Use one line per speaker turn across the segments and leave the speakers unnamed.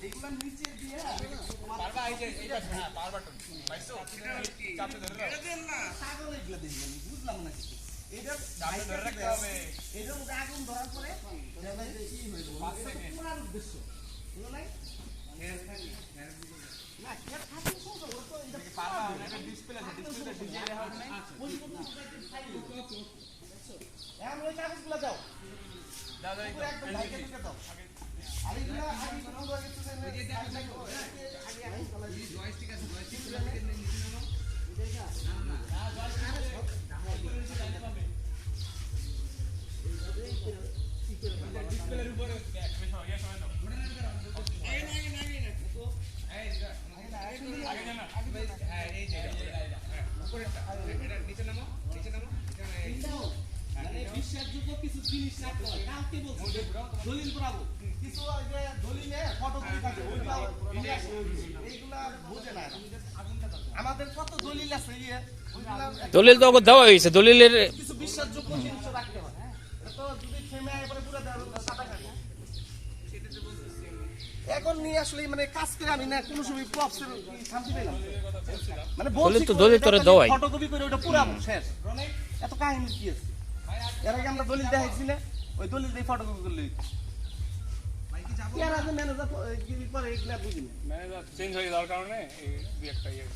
এইগুলা নিচে দিয়ে
পারবা এই যে এইটা হ্যাঁ পাওয়ার বাটন পাইছো চাপে ধরে রাখো
এটা দেন না ছাগল এগুলা দেন আমি বুঝলাম না কিছু এটা
চাপে ধরে রাখতে হবে
এটার মধ্যে আগুন ধরার পরে এটা কি হয়ে যাবে 5 সেকেন্ড পুরার উদ্দেশ্য বুঝলো নাই না কে থাকি তো ওরা তো এটা
পারবা এটা ডিসপ্লে আছে ডিসপ্লেতে ডিজাইন দেওয়া হবে না
এখন ওই কাগজগুলো দাও
দাও দাও
পুরো একদম ঢাকে ঢুকে দাও আর এগুলা আগে তো পুরো কিছু আগে আগে জয়স্টিক আছে জয়স্টিক থেকে নিচে নাও না
ডিসপ্লের উপরে ইয়া সময় দাও আগে জানা এই যে উপরেরটা এটা নিচে নামো
মানে বিশ্বাসযোগ্য কিছু জিনিস রাখতে হয় কালকে বলছি দলিল করাবো কিছু ওই যে দলিলে ফটোকপি থাকে ওইগুলা এইগুলা বুঝে না আমাদের কত দলিল আছে ইয়ে ওইগুলা
দলিল তো দেওয়া হয়েছে দলিলের
কিছু বিশ্বাসযোগ্য জিনিস রাখতে হয় এটা তো যদি থেমে এবারে পুরো সাদা কাটে এখন নিয়ে আসলে মানে কাজ করে আমি না কোনো সময় প্রপসের শান্তি পেলাম মানে
দলিল তো দলিল তোরে দেওয়াই
ফটোকপি করে ওটা পুরাবো শেষ এত কাহিনী কি আছে এর আগে আমরা দলিল দেখাইছি না ওই দলিল দিয়ে ফটোকপি করলে এর আগে ম্যানেজার কি করে এগুলা বুঝি না
ম্যানেজার চেঞ্জ হয়ে যাওয়ার কারণে এই দুই একটা ইয়ে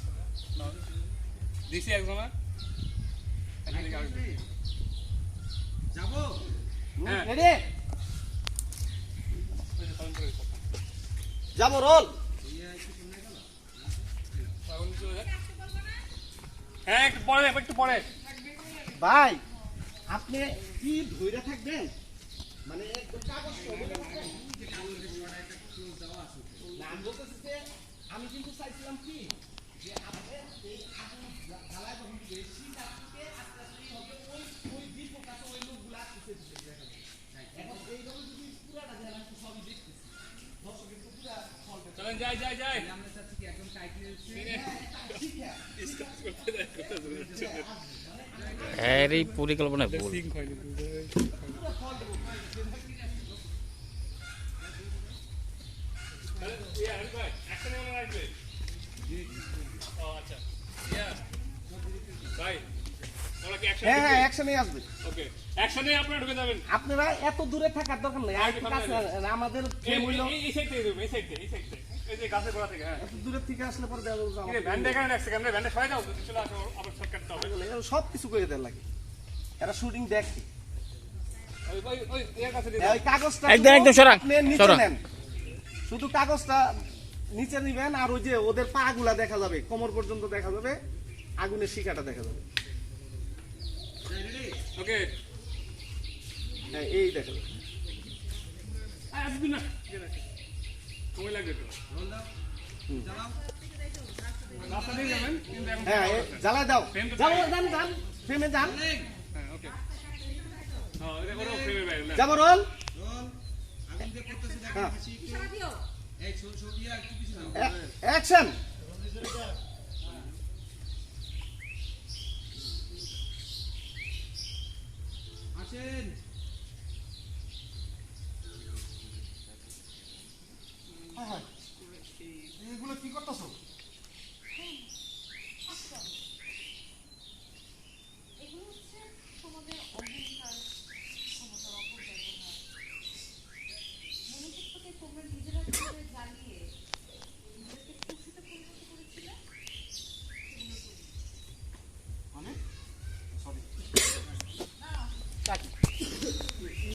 দিছি একজন
যাবো
হ্যাঁ
রেডি যাবো রোল
হ্যাঁ একটু পরে
ভাই আপনি কি ধইরা থাকবেন মানে একদম কাগজ নাম বলতেছি যে আমি কিন্তু চাইছিলাম কি যে আপনি এই আগুন জ্বালায় যখন বেশি কাটতে আস্তে আস্তে হবে ওই দীপক আছে ওই লোকগুলা আসতে দিতে এখন এইভাবে যদি পুরাটা জ্বালা তো সবই দেখতেছি দর্শক কিন্তু পুরা ফলটা
চলেন যাই
আমরা চাচ্ছি কি একদম টাইটলি
এর এই পরিকল্পনা ভুল
হ্যাঁ হ্যাঁ অ্যাকশনে আসবে
ওকে অ্যাকশনে আপনারা ঢুকে যাবেন
আপনারা এত দূরে থাকার দরকার নেই আর একটু কাছে আমাদের ফ্রেম হইলো
এই সাইড থেকে এই সাইড থেকে এই যে গাছের গোড়া থেকে হ্যাঁ
এত দূরে থেকে আসলে পরে দেওয়া যাবে
এই ভ্যান দেখান এক সেকেন্ড ভ্যানটা সরাই দাও যদি চলে আসো আবার শর্ট কাটতে হবে
সব কিছু করে দেওয়ার লাগে এরা শুটিং দেখে
ওই এর কাছে দিয়ে
ওই কাগজটা
একদম সরা
আপনি নিচে নেন শুধু কাগজটা নিচে নিবেন আর ওই যে ওদের পা গুলা দেখা যাবে কোমর পর্যন্ত দেখা যাবে আগুনের শিখাটা দেখা যাবে
ওকে
হ্যাঁ এই দেখা যাবে
আসবি না সময় লাগবে তো রাস্তা দিয়ে যাবেন কিন্তু এখন
হ্যাঁ জ্বালায় দাও যান ফ্রেমে যান
হ্যাঁ ওকে হ্যাঁ এটা করো ফ্রেমের বাইরে না
যাবো রোল অ্যাকশন আসেন এগুলো কি করতেছো